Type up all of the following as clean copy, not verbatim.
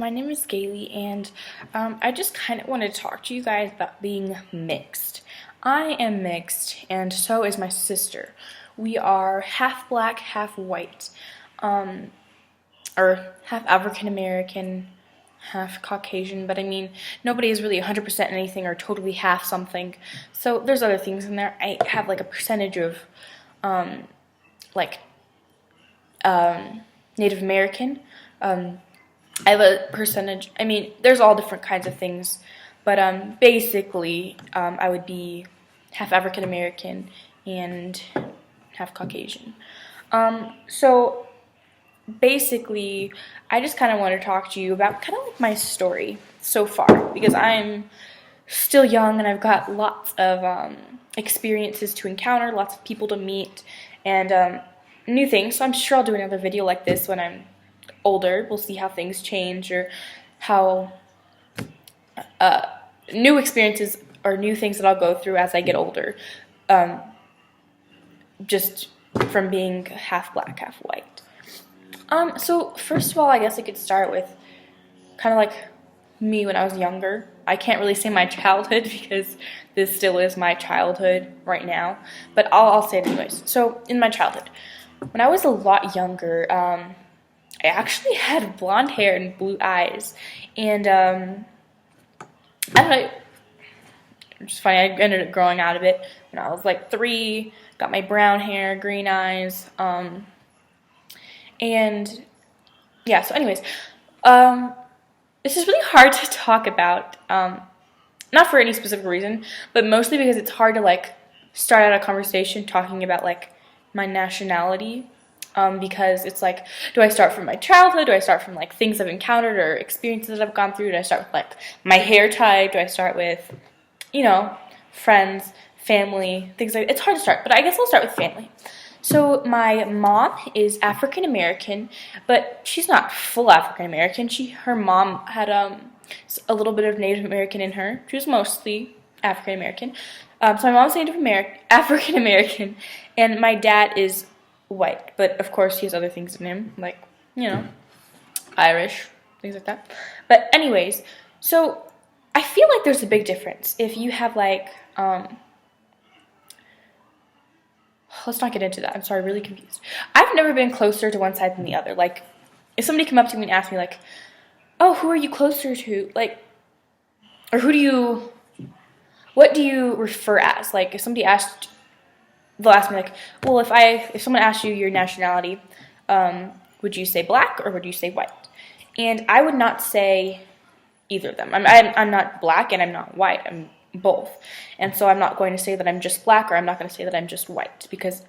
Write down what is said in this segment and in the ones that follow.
My name is Galey, and I just kind of want to talk to you guys about being mixed. I am mixed, and so is my sister. We are half black, half white, or half African American, half Caucasian, but I mean, nobody is really 100% anything or totally half something. So there's other things in there. I have like a percentage of like Native American. I have a percentage, I mean, there's all different kinds of things, but basically, I would be half African American and half Caucasian. So basically, I just kind of want to talk to you about kind of like my story so far, because I'm still young and I've got lots of experiences to encounter, lots of people to meet, and new things. So I'm sure I'll do another video like this when I'm older. We'll see how things change, or how new experiences or new things that I'll go through as I get older, just from being half black, half white. So first of all, I guess I could start with kind of like me when I was younger. I can't really say my childhood because this still is my childhood right now, but I'll say it anyways. So in my childhood, when I was a lot younger, I actually had blonde hair and blue eyes, and I don't know, it's funny, I ended up growing out of it when I was like 3, got my brown hair, green eyes, and yeah, so anyways, this is really hard to talk about, not for any specific reason, but mostly because it's hard to like start out a conversation talking about like my nationality. Because it's like, do I start from my childhood? Do I start from like things I've encountered or experiences that I've gone through? Do I start with like my hair type? Do I start with, friends, family, things like that? It's hard to start, but I guess I'll start with family. So my mom is African American, but she's not full African American. Her mom had a little bit of Native American in her. She was mostly African American. So my mom's African American, and my dad is white, but of course he has other things in him, like, Irish, things like that. But anyways, so I feel like there's a big difference if you have like, let's not get into that. I'm sorry, really confused. I've never been closer to one side than the other. Like, if somebody came up to me and asked me like, oh, who are you closer to? Like, or what do you refer as? Like, if somebody asked, they'll ask me like, well, if someone asked you your nationality, would you say black or would you say white? And I would not say either of them. I'm not black and I'm not white. I'm both. And so I'm not going to say that I'm just black, or I'm not going to say that I'm just white, because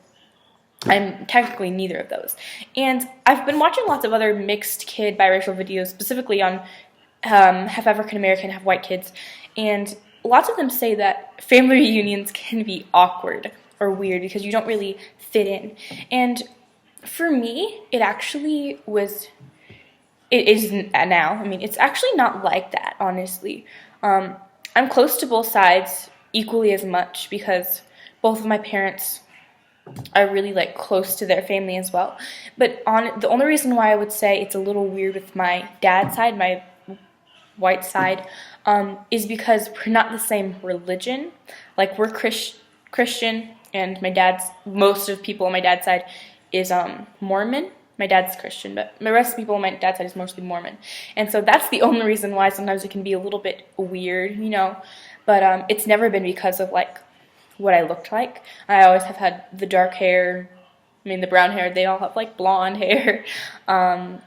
I'm technically neither of those. And I've been watching lots of other mixed kid biracial videos, specifically on half African American, half white kids, and lots of them say that family reunions can be awkward or weird because you don't really fit in. And for me, it is now. I mean, it's actually not like that, honestly. I'm close to both sides equally as much because both of my parents are really like close to their family as well. But the only reason why I would say it's a little weird with my dad's side, my white side, is because we're not the same religion. Like, we're Christian, and most of the people on my dad's side is Mormon. My dad's Christian, but the rest of the people on my dad's side is mostly Mormon. And so that's the only reason why sometimes it can be a little bit weird, But it's never been because of like what I looked like. I always have had the dark hair, the brown hair. They all have like blonde hair. I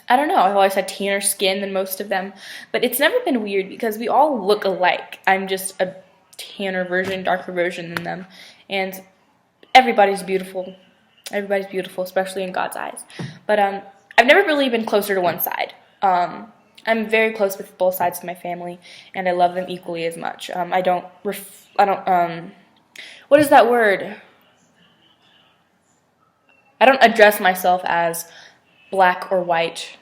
don't know, I've always had tanner skin than most of them, but it's never been weird because we all look alike. I'm just a tanner version, darker version than them, and everybody's beautiful, especially in God's eyes. But I've never really been closer to one side. I'm very close with both sides of my family, and I love them equally as much. What is that word? I don't address myself as black or white,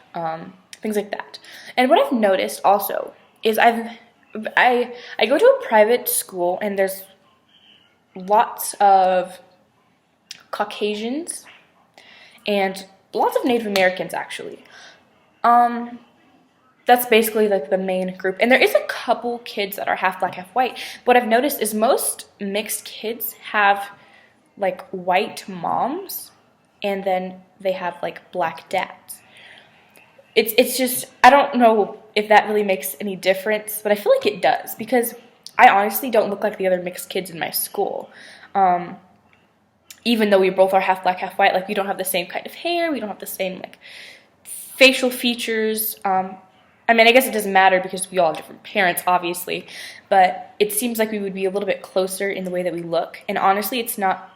things like that. And what I've noticed also is I go to a private school, and there's lots of Caucasians and lots of Native Americans, actually. that's basically like the main group. And there is a couple kids that are half black, half white. What I've noticed is most mixed kids have like white moms, and then they have like black dads. It's just, I don't know if that really makes any difference, but I feel like it does, because I honestly don't look like the other mixed kids in my school. Even though we both are half black, half white, like we don't have the same kind of hair, we don't have the same like facial features. I mean, I guess it doesn't matter because we all have different parents, obviously, but it seems like we would be a little bit closer in the way that we look. And honestly, it's not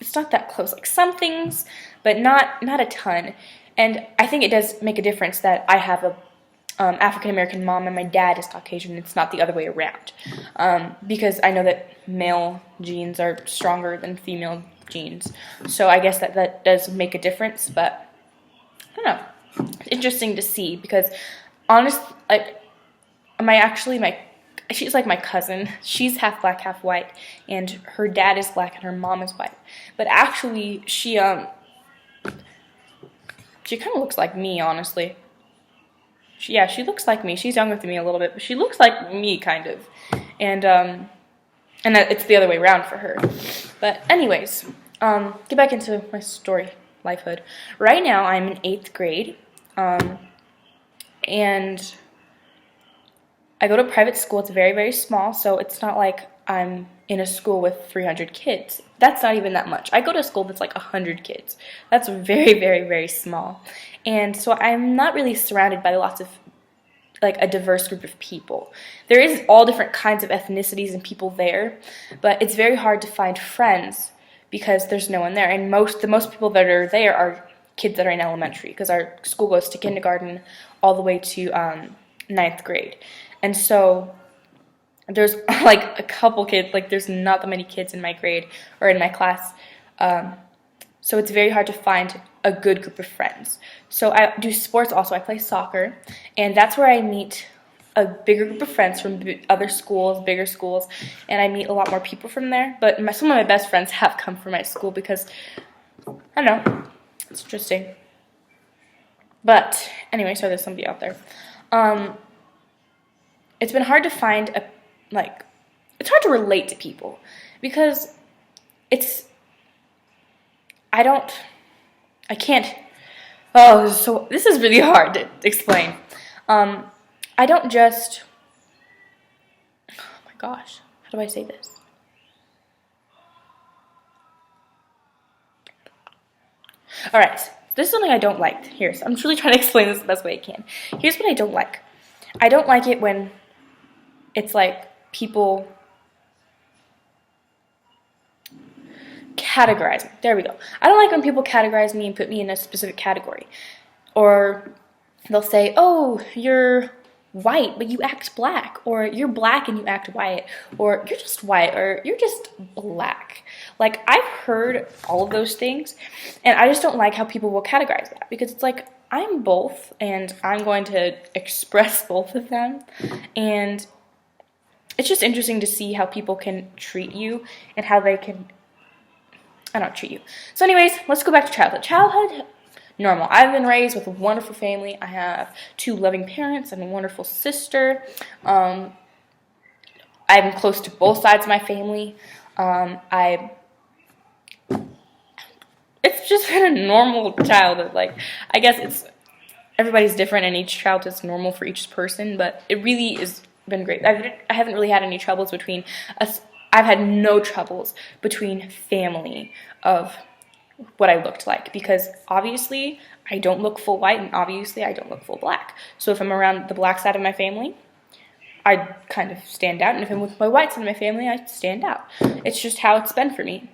that close. Like some things, but not a ton. And I think it does make a difference that I have a African-American mom and my dad is Caucasian. It's not the other way around. Because I know that male genes are stronger than female genes. So I guess that does make a difference, but I don't know. It's interesting to see, because honestly, like, she's like my cousin. She's half black, half white, and her dad is black and her mom is white. But actually, she kind of looks like me, honestly. She looks like me. She's younger than me a little bit, but she looks like me, kind of. And it's the other way around for her. But anyways, get back into my story, lifehood. Right now, I'm in 8th grade, and I go to a private school. It's very, very small, so it's not like I'm in a school with 300 kids. That's not even that much. I go to a school that's like 100 kids. That's very, very, very small. And so I'm not really surrounded by lots of, like, a diverse group of people. There is all different kinds of ethnicities and people there, but it's very hard to find friends because there's no one there. And the most people that are there are kids that are in elementary, because our school goes to kindergarten all the way to 9th grade. And so there's like a couple kids, like there's not that many kids in my grade or in my class. So it's very hard to find a good group of friends. So I do sports also. I play soccer, and that's where I meet a bigger group of friends from other schools, bigger schools, and I meet a lot more people from there. But some of my best friends have come from my school because, I don't know, it's interesting. But anyway, so there's somebody out there. It's been hard to find it's hard to relate to people because this is really hard to explain. I don't just, oh my gosh, how do I say this? All right, this is something I don't like. Here, so I'm really trying to explain this the best way I can. Here's what I don't like. I don't like it when it's like people categorize me. There we go. I don't like when people categorize me and put me in a specific category. Or they'll say, oh, you're white, but you act black. Or you're black and you act white. Or you're just white. Or you're just black. Like, I've heard all of those things, and I just don't like how people will categorize that. Because it's like, I'm both, and I'm going to express both of them. And it's just interesting to see how people can treat you and how they can, I don't treat you. So anyways, let's go back to childhood. Childhood, normal. I've been raised with a wonderful family. I have 2 loving parents and a wonderful sister. I'm close to both sides of my family. It's just been a normal childhood. Like, I guess everybody's different and each childhood is normal for each person, but it really has been great. I haven't really had any troubles between us. I've had no troubles between family of what I looked like, because obviously I don't look full white and obviously I don't look full black. So if I'm around the black side of my family, I kind of stand out, and if I'm with my white side of my family, I stand out. It's just how it's been for me.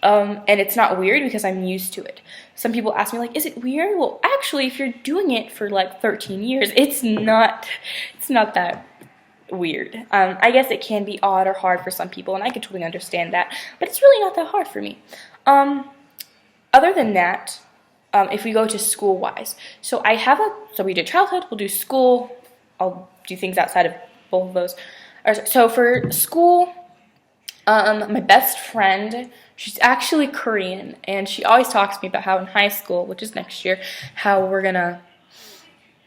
And it's not weird because I'm used to it. Some people ask me, like, is it weird? Well, actually, if you're doing it for like 13 years, it's not that weird. I guess it can be odd or hard for some people, and I can totally understand that, but it's really not that hard for me. Other than that, if we go to school-wise, so we did childhood, we'll do school, I'll do things outside of both of those. So for school, my best friend, she's actually Korean, and she always talks to me about how in high school, which is next year, how we're gonna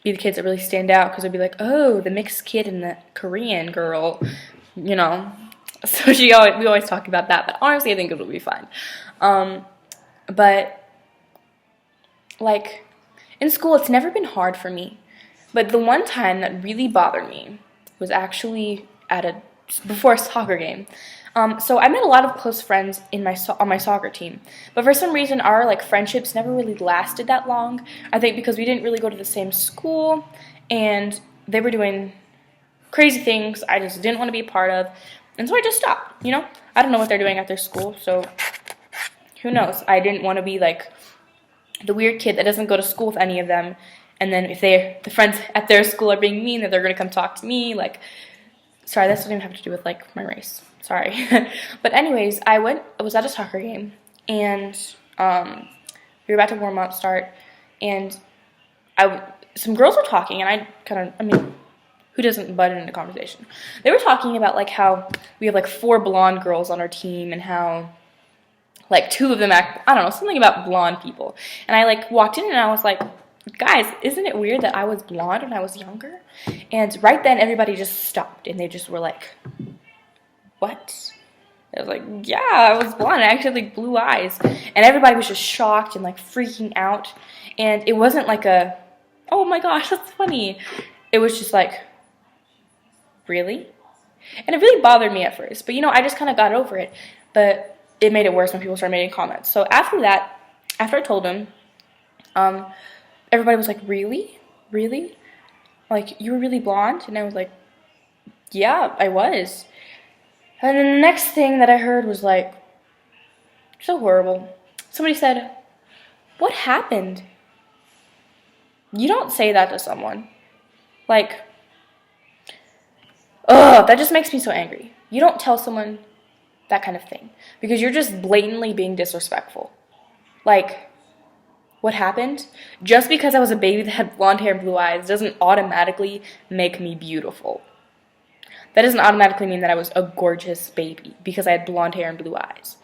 be the kids that really stand out because they'd be like, oh, the mixed kid and the Korean girl, you know. So we always talk about that, but honestly, I think it'll be fine. But like in school, it's never been hard for me. But the one time that really bothered me was actually before a soccer game. So I met a lot of close friends on my soccer team, but for some reason our like friendships never really lasted that long. I think because we didn't really go to the same school, and they were doing crazy things I just didn't want to be a part of, and so I just stopped. You know, I don't know what they're doing at their school, so who knows? I didn't want to be like the weird kid that doesn't go to school with any of them. And then if the friends at their school are being mean, that they're going to come talk to me. Like, sorry, that doesn't even have to do with, like, my race. Sorry. But anyways, I was at a soccer game, and we were about to warm up, and some girls were talking, and who doesn't butt into conversation? They were talking about, like, how we have, like, 4 blonde girls on our team, and how, like, 2 of them something about blonde people. And I, like, walked in, and I was like, guys, isn't it weird that I was blonde when I was younger? And right then, everybody just stopped, and they just were like, what? I was like, yeah, I was blonde. I actually had, like, blue eyes. And everybody was just shocked and, like, freaking out. And it wasn't like oh my gosh, that's funny. It was just like, really? And it really bothered me at first. But, you know, I just kind of got over it. But it made it worse when people started making comments. So after I told them, everybody was like, really? Really? Like, you were really blonde? And I was like, yeah, I was. And then the next thing that I heard was like, so horrible. Somebody said, what happened? You don't say that to someone. Like, ugh, that just makes me so angry. You don't tell someone that kind of thing because you're just blatantly being disrespectful. Like, what happened? Just because I was a baby that had blonde hair and blue eyes doesn't automatically make me beautiful. That doesn't automatically mean that I was a gorgeous baby because I had blonde hair and blue eyes.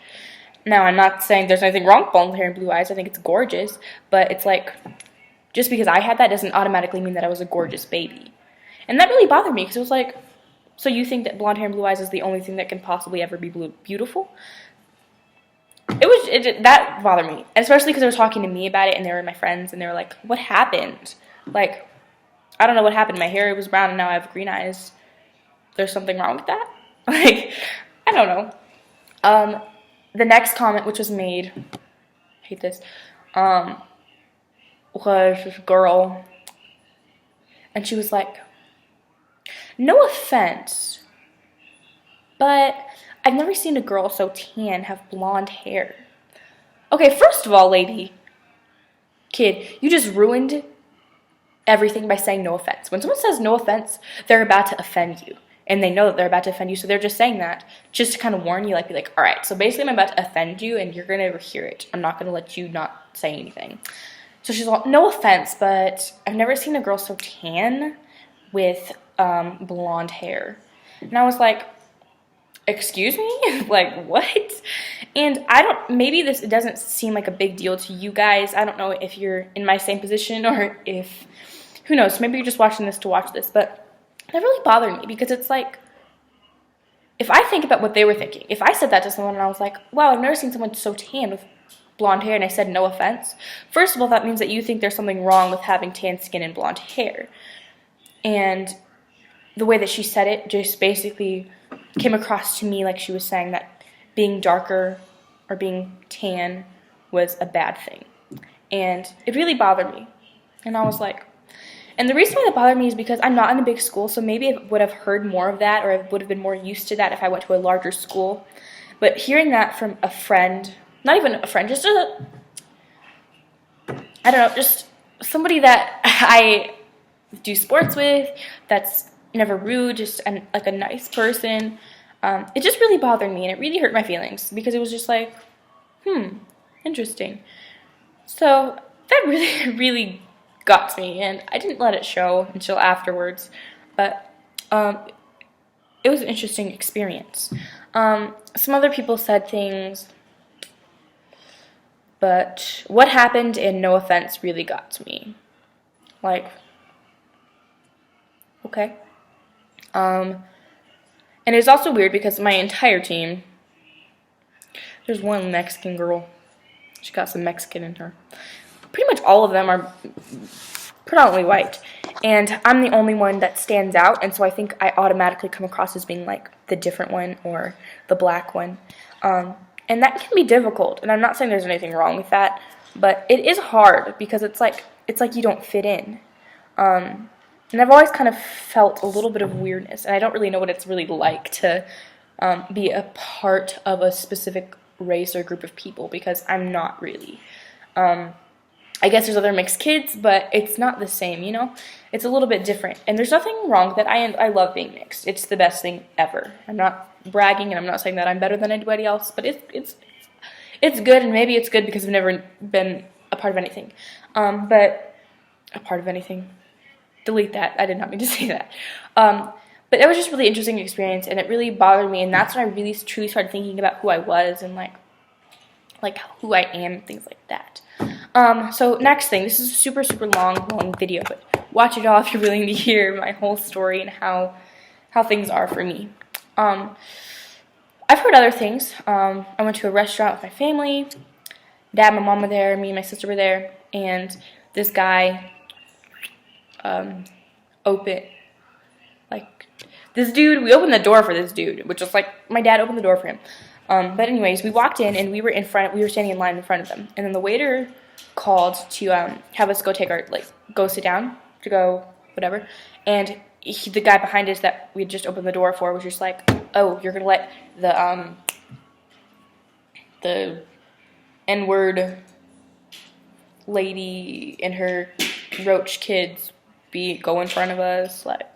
Now, I'm not saying there's anything wrong with blonde hair and blue eyes. I think it's gorgeous. But it's like, just because I had that doesn't automatically mean that I was a gorgeous baby. And that really bothered me because it was like, so you think that blonde hair and blue eyes is the only thing that can possibly ever be beautiful? That bothered me, and especially because they were talking to me about it, and they were my friends, and they were like, what happened? Like, I don't know what happened. My hair was brown, and now I have green eyes. There's something wrong with that? Like, I don't know. The next comment, which was made, I hate this, was this girl, and she was like, no offense, but I've never seen a girl so tan have blonde hair. Okay, first of all, kid, you just ruined everything by saying no offense. When someone says no offense, they're about to offend you. And they know that they're about to offend you, so they're just saying that just to kind of warn you, like, be like, all right, so basically I'm about to offend you, and you're going to hear it. I'm not going to let you not say anything. So she's like, no offense, but I've never seen a girl so tan with blonde hair. And I was like, excuse me? Like, what? And maybe this doesn't seem like a big deal to you guys. I don't know if you're in my same position or if, who knows, maybe you're just watching this to watch this, but that really bothered me because it's like, if I think about what they were thinking, if I said that to someone and I was like, wow, I've never seen someone so tan with blonde hair, and I said no offense, first of all, that means that you think there's something wrong with having tan skin and blonde hair. And the way that she said it just basically came across to me like she was saying that being darker or being tan was a bad thing. And it really bothered me. And I was like, and the reason why that bothered me is because I'm not in a big school, so maybe I would have heard more of that, or I would have been more used to that if I went to a larger school. But hearing that from a friend, not even a friend, just just somebody that I do sports with, that's never rude, just like a nice person, it just really bothered me, and it really hurt my feelings, because it was just like, interesting. So that really, really got to me, and I didn't let it show until afterwards, but it was an interesting experience. Some other people said things, but what happened in no offense really got to me. Like, okay? And it's also weird because my entire team, there's one Mexican girl. She got some Mexican in her. Pretty much all of them are predominantly white. And I'm the only one that stands out, and so I think I automatically come across as being like the different one or the black one. And that can be difficult, and I'm not saying there's anything wrong with that, but it is hard because it's like you don't fit in. And I've always kind of felt a little bit of weirdness, and I don't really know what it's really like to be a part of a specific race or group of people, because I'm not really. I guess there's other mixed kids, but it's not the same, you know? It's a little bit different. And there's nothing wrong with that. I love being mixed. It's the best thing ever. I'm not bragging, and I'm not saying that I'm better than anybody else, but it's good, and maybe it's good because I've never been a part of anything. But a part of anything. Delete that. I did not mean to say that. But it was just a really interesting experience, and it really bothered me, and that's when I really truly started thinking about who I was and like who I am and things like that. So next thing, this is a super, super long video, but watch it all if you're willing to hear my whole story and how things are for me. I've heard other things. I went to a restaurant with my family. Dad and my mom were there. Me and my sister were there. And this guy, this dude, we opened the door for this dude, which was like, my dad opened the door for him. But anyways, we walked in, and we were standing in line in front of them. And then the waiter called to have us go go sit down, to go whatever. And the guy behind us that we had just opened the door for was just like, oh, you're going to let the N-word lady and her roach kids go in front of us, like,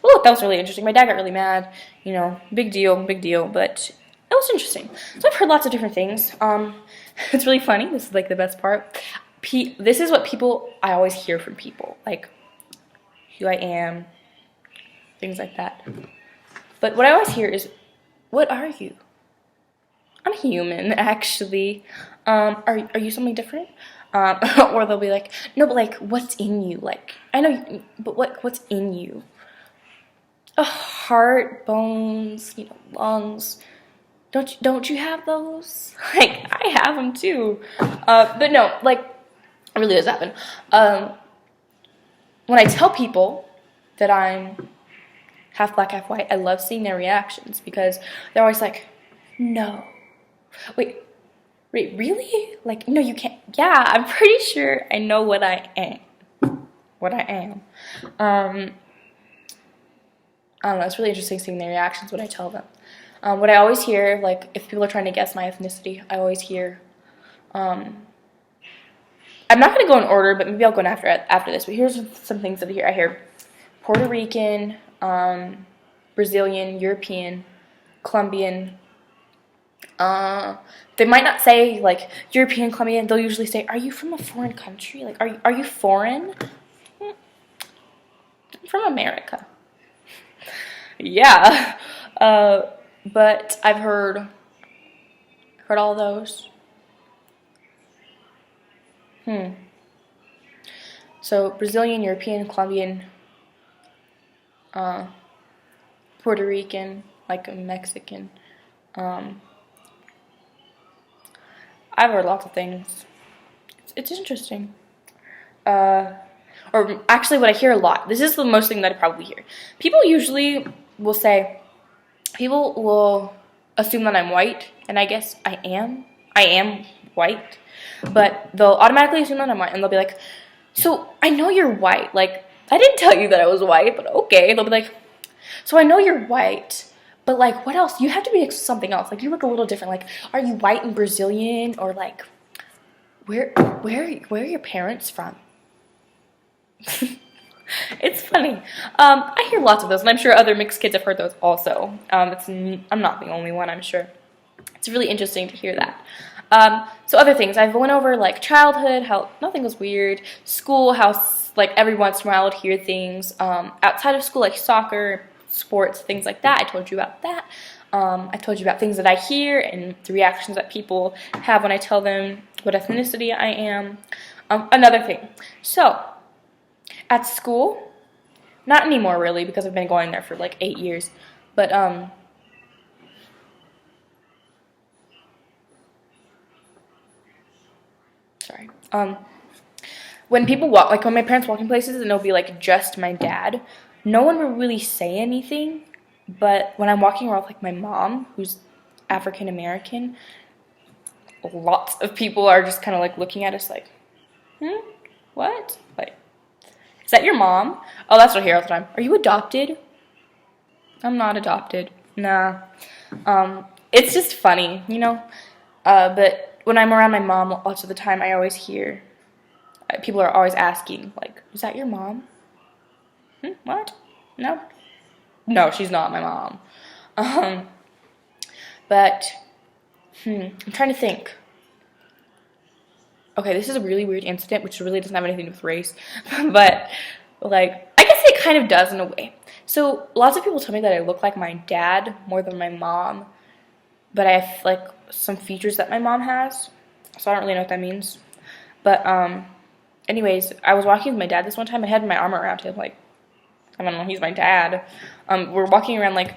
oh, that was really interesting. My dad got really mad, you know, big deal, but it was interesting. So I've heard lots of different things. It's really funny. This is like the best part. This is what I always hear from people, like who I am, things like that. But what I always hear is, what are you? I'm human, actually. Are you something different? Or they'll be like, no, but like, what's in you? Like, I know, but what's in you? A heart, bones, you know, lungs. Don't you have those? Like, I have them too. But no, like, it really does happen. When I tell people that I'm half black, half white, I love seeing their reactions, because they're always like, no. Wait, really? Like, no, you can't. Yeah, I'm pretty sure I know what I am. I don't know, it's really interesting seeing their reactions when I tell them. What I always hear, like, if people are trying to guess my ethnicity, I always hear, I'm not going to go in order, but maybe I'll go in after this, but here's some things that I hear. I hear Puerto Rican, Brazilian, European, Colombian. They might not say, like, European, Colombian. They'll usually say, are you from a foreign country? Like, are you foreign? I'm from America. Yeah. But I've heard all those. So Brazilian, European, Colombian, Puerto Rican, like a Mexican. I've heard lots of things. It's interesting. Or actually, what I hear a lot, this is the most thing that I probably hear. People usually will say, people will assume that I'm white, and I guess I am. I am white, but they'll automatically assume that I'm white, and they'll be like, so I know you're white. Like, I didn't tell you that I was white, but okay. They'll be like, so I know you're white, but like, what else? You have to be something else. Like, you look a little different. Like, are you white and Brazilian, or like, where are your parents from? It's funny. I hear lots of those, and I'm sure other mixed kids have heard those also. I'm not the only one, I'm sure. It's really interesting to hear that. So other things, I've went over like childhood, how nothing was weird, school, how like every once in a while I would hear things, outside of school, like soccer, sports, things like that. I told you about that. I told you about things that I hear and the reactions that people have when I tell them what ethnicity I am. Another thing, so at school, Not anymore, really, because I've been going there for like 8 years. But, sorry. When people walk, like when my parents walk in places and it'll be like just my dad, no one will really say anything. But when I'm walking around with like my mom, who's African American, lots of people are just kind of like looking at us like, what? Like, is that your mom? Oh, that's what I hear all the time. Are you adopted? I'm not adopted. Nah. It's just funny, you know? But when I'm around my mom lots of the time, I always hear people are always asking, like, is that your mom? What? No. No, she's not my mom. But, I'm trying to think. Okay, this is a really weird incident, which really doesn't have anything to do with race. But, like, I guess it kind of does in a way. So, lots of people tell me that I look like my dad more than my mom. But I have, like, some features that my mom has. So, I don't really know what that means. But, anyways, I was walking with my dad this one time. I had my arm around him, like, I don't know, he's my dad. We're walking around, like,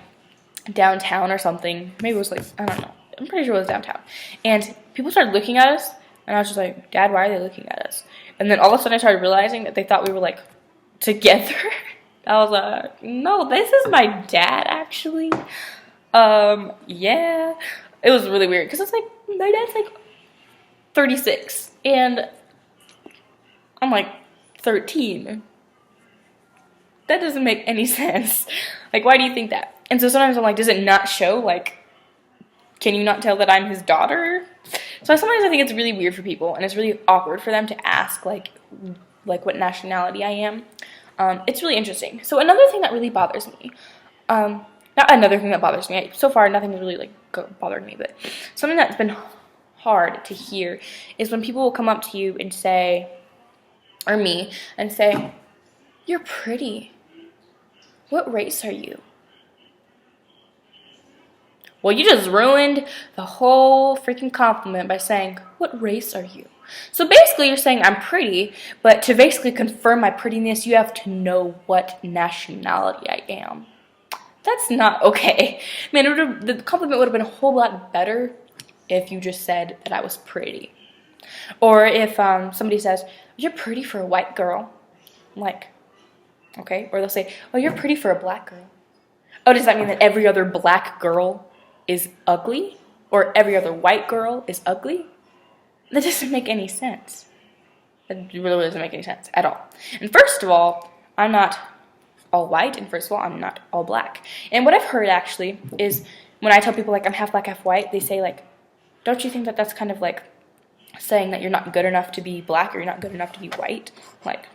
downtown or something. Maybe it was, like, I don't know. I'm pretty sure it was downtown. And people started looking at us, and I was just like, Dad, why are they looking at us? And then all of a sudden I started realizing that they thought we were, like, together. I was like, no, this is my dad, actually. Yeah. It was really weird, because it's like, my dad's, like, 36, and I'm, like, 13. That doesn't make any sense. Like, why do you think that? And so sometimes I'm like, does it not show? Like, can you not tell that I'm his daughter? So sometimes I think it's really weird for people, and it's really awkward for them to ask, like what nationality I am. It's really interesting. So another thing that really bothers me, not another thing that bothers me. So far, nothing has really, like, bothered me, but something that's been hard to hear is when people will come up to you and say, or me, and say, you're pretty. What race are you? Well, you just ruined the whole freaking compliment by saying, what race are you? So basically you're saying I'm pretty, but to basically confirm my prettiness, you have to know what nationality I am. That's not okay. Man, the compliment would have been a whole lot better if you just said that I was pretty. Or if somebody says, you're pretty for a white girl. I'm like, okay. Or they'll say, oh, you're pretty for a black girl. Oh, does that mean that every other black girl is ugly? Or every other white girl is ugly? That doesn't make any sense. It really doesn't make any sense at all. And first of all, I'm not all white, and first of all, I'm not all black. And what I've heard, actually, is when I tell people, like, I'm half black, half white, they say, like, don't you think that that's kind of, like, saying that you're not good enough to be black or you're not good enough to be white? Like,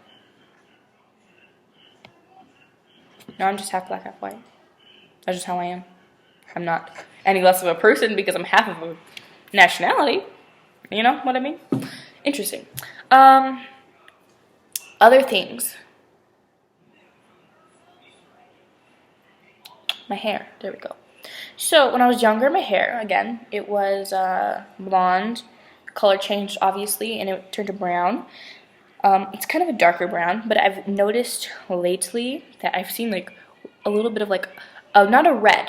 no, I'm just half black, half white. That's just how I am. I'm not any less of a person because I'm half of a nationality. You know what I mean? Interesting. Other things. My hair. There we go. So when I was younger, my hair, again, it was blonde. Color changed, obviously, and it turned to brown. It's kind of a darker brown, but I've noticed lately that I've seen, like, a little bit of, like, not a red,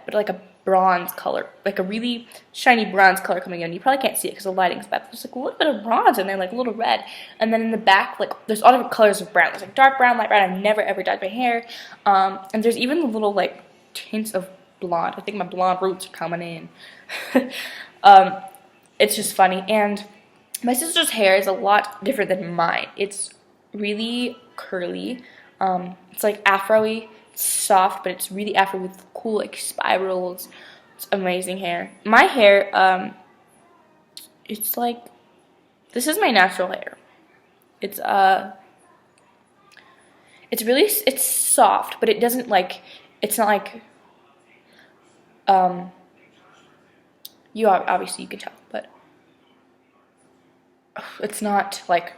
but like a bronze color, like a really shiny bronze color coming in. You probably can't see it because the lighting's bad. There's, like, a little bit of bronze in there, like a little red. And then in the back, like, there's all different colors of brown. There's, like, dark brown, light brown. I've never, ever dyed my hair. And there's even little, like, tints of blonde. I think my blonde roots are coming in. It's just funny. And my sister's hair is a lot different than mine. It's really curly. It's, like, afro-y. It's soft, but it's really afro with cool, like, spirals. It's amazing hair. My hair, it's like, this is my natural hair. It's it's soft, but it doesn't, like, it's not like, you obviously you can tell, but it's not like,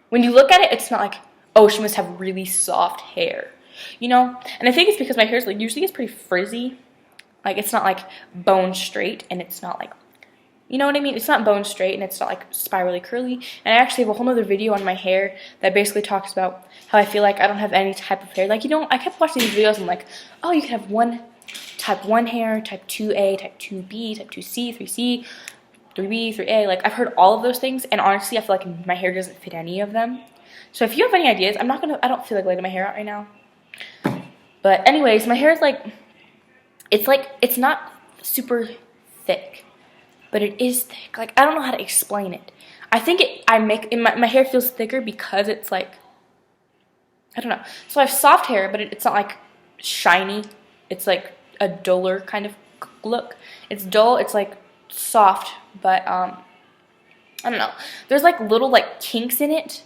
when you look at it, it's not like, oh, she must have really soft hair, you know? And I think it's because my hair's, like, usually it's pretty frizzy. Like, it's not, like, bone straight, and it's not, like, You know what I mean? It's not bone straight and it's not like spirally curly. And I actually have a whole other video on my hair that basically talks about how I feel like I don't have any type of hair. Like, you know, I kept watching these videos and I'm like, oh, you can have type 1 hair, type 2A, type 2B, type 2C, 3C, 3B, 3A. Like, I've heard all of those things, and honestly, I feel like my hair doesn't fit any of them. So if you have any ideas, I don't feel like letting my hair out right now. But anyways, my hair is like, it's not super thick, but it is thick. Like, I don't know how to explain it. I think my hair feels thicker because it's like, I don't know. So I have soft hair, but it's not like shiny. It's like a duller kind of look. It's dull, it's like soft, but I don't know. There's like little like kinks in it,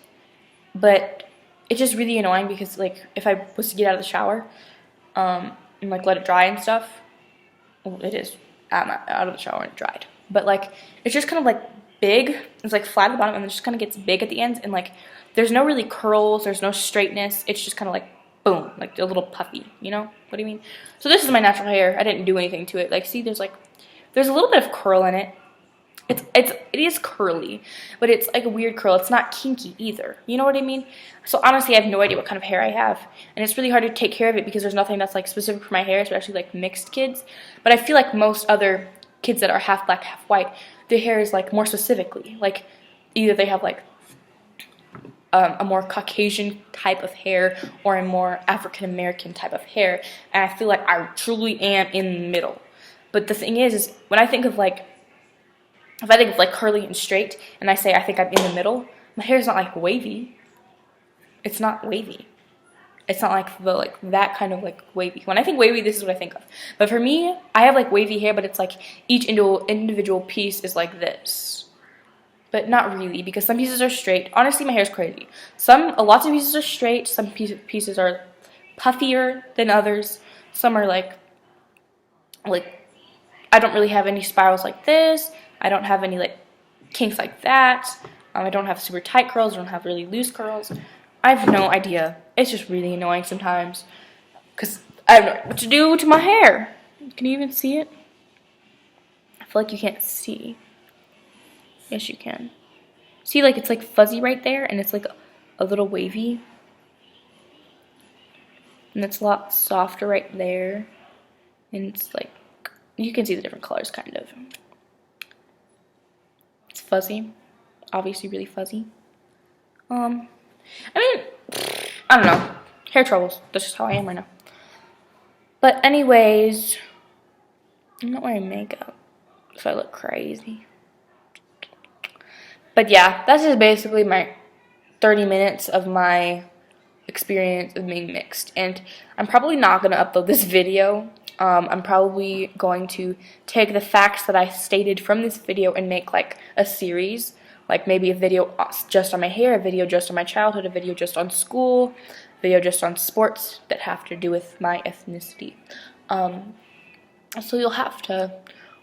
but it's just really annoying because like if I was to get out of the shower and like let it dry and stuff, well, it is out of the shower and it dried. But like it's just kind of like big. It's like flat at the bottom and it just kind of gets big at the ends, and like there's no really curls, there's no straightness. It's just kind of like boom, like a little puffy, you know what I mean? So this is my natural hair. I didn't do anything to it. Like, see, there's a little bit of curl in it. It is curly, but it's like a weird curl. It's not kinky either. You know what I mean? So honestly, I have no idea what kind of hair I have, and it's really hard to take care of it because there's nothing that's like specific for my hair, especially like mixed kids. But I feel like most other kids that are half black, half white, their hair is like more specifically. Like either they have like a more Caucasian type of hair or a more African American type of hair, and I feel like I truly am in the middle. But the thing is when I think of like, if I think of like curly and straight and I say I think I'm in the middle, my hair is not like wavy. It's not wavy. It's not like that kind of like wavy. When I think wavy, this is what I think of. But for me, I have like wavy hair, but it's like each individual piece is like this. But not really, because some pieces are straight. Honestly, my hair is crazy. Lots of pieces are straight. Some pieces are puffier than others. Some are like I don't really have any spirals like this. I don't have any like kinks like that. I don't have super tight curls. I don't have really loose curls. I have no idea. It's just really annoying sometimes because I don't know what to do to my hair. Can you even see it? I feel like you can't see. Yes, you can. See, like, it's, like, fuzzy right there, and it's, like, a little wavy. And it's a lot softer right there. And it's, like, you can see the different colors, kind of. It's fuzzy. Obviously really fuzzy. I mean, I don't know. Hair troubles. That's just how I am right now. But anyways, I'm not wearing makeup, so I look crazy. But yeah, that's just basically my 30 minutes of my experience of being mixed. And I'm probably not going to upload this video. I'm probably going to take the facts that I stated from this video and make like a series. Like maybe a video just on my hair, a video just on my childhood, a video just on school, a video just on sports that have to do with my ethnicity. So you'll have to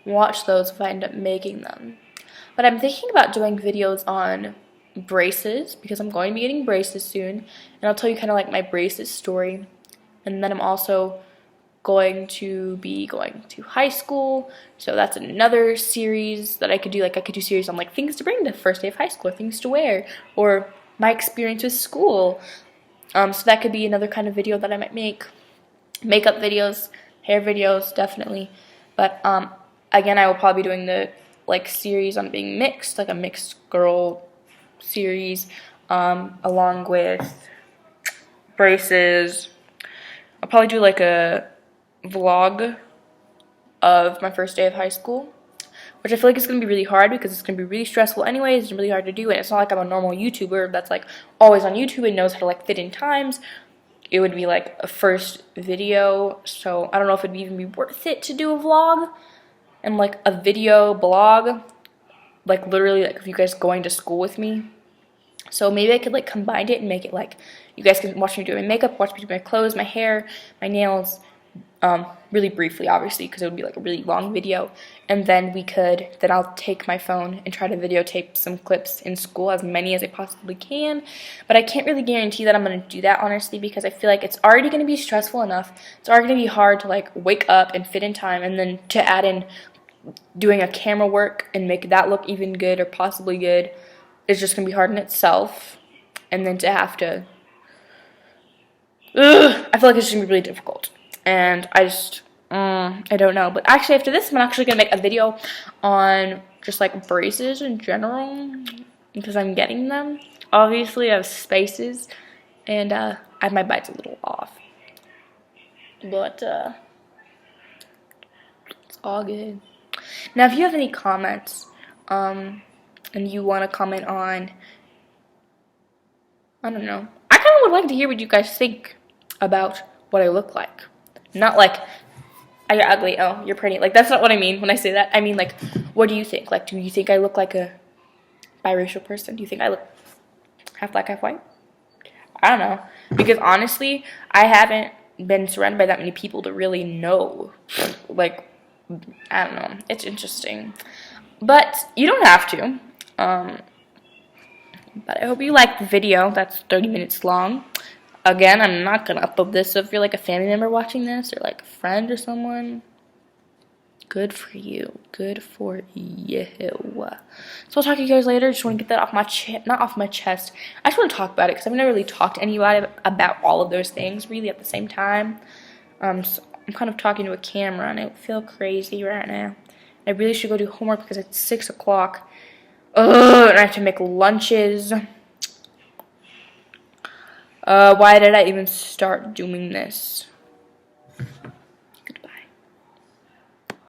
watch those if I end up making them. But I'm thinking about doing videos on braces because I'm going to be getting braces soon. And I'll tell you kind of like my braces story. And then I'm also going to be going to high school. So that's another series that I could do. Like I could do series on like things to bring to the first day of high school, or things to wear, or my experience with school. So that could be another kind of video that I might make. Makeup videos, hair videos, definitely. But again, I will probably be doing the like series on being mixed, like a mixed girl series, along with braces. I'll probably do like a vlog of my first day of high school, which I feel like is going to be really hard because it's going to be really stressful anyways. It's really hard to do, and it's not like I'm a normal YouTuber that's like always on YouTube and knows how to like fit in times. It would be like a first video, so I don't know if it'd even be worth it to do a vlog and like a video blog, like literally like if you guys going to school with me. So maybe I could like combine it and make it like you guys can watch me do my makeup, watch me do my clothes, my hair, my nails, really briefly obviously because it would be like a really long video, and then I'll take my phone and try to videotape some clips in school, as many as I possibly can. But I can't really guarantee that I'm going to do that honestly, because I feel like it's already going to be stressful enough. It's already going to be hard to like wake up and fit in time, and then to add in doing a camera work and make that look even good or possibly good is just gonna be hard in itself. And then to have to, I feel like it's gonna be really difficult. And I don't know. But actually, after this, I'm actually gonna make a video on just like braces in general because I'm getting them. Obviously, I have spaces, and my bite's a little off, but it's all good. Now, if you have any comments, and you want to comment on, I don't know, I kind of would like to hear what you guys think about what I look like. Not like, oh, you're ugly, oh, you're pretty. Like, that's not what I mean when I say that. I mean, like, what do you think? Like, do you think I look like a biracial person? Do you think I look half black, half white? I don't know. Because honestly, I haven't been surrounded by that many people to really know. Like, I don't know. It's interesting. But you don't have to. But I hope you liked the video. That's 30 minutes long. Again, I'm not going to upload this, so if you're like a family member watching this or like a friend or someone, good for you. Good for you. So I'll talk to you guys later. Just want to get that off my not off my chest. I just want to talk about it because I've never really talked to anybody about all of those things really at the same time. So I'm kind of talking to a camera and I feel crazy right now. I really should go do homework because it's 6 o'clock. Ugh, and I have to make lunches. Why did I even start doing this?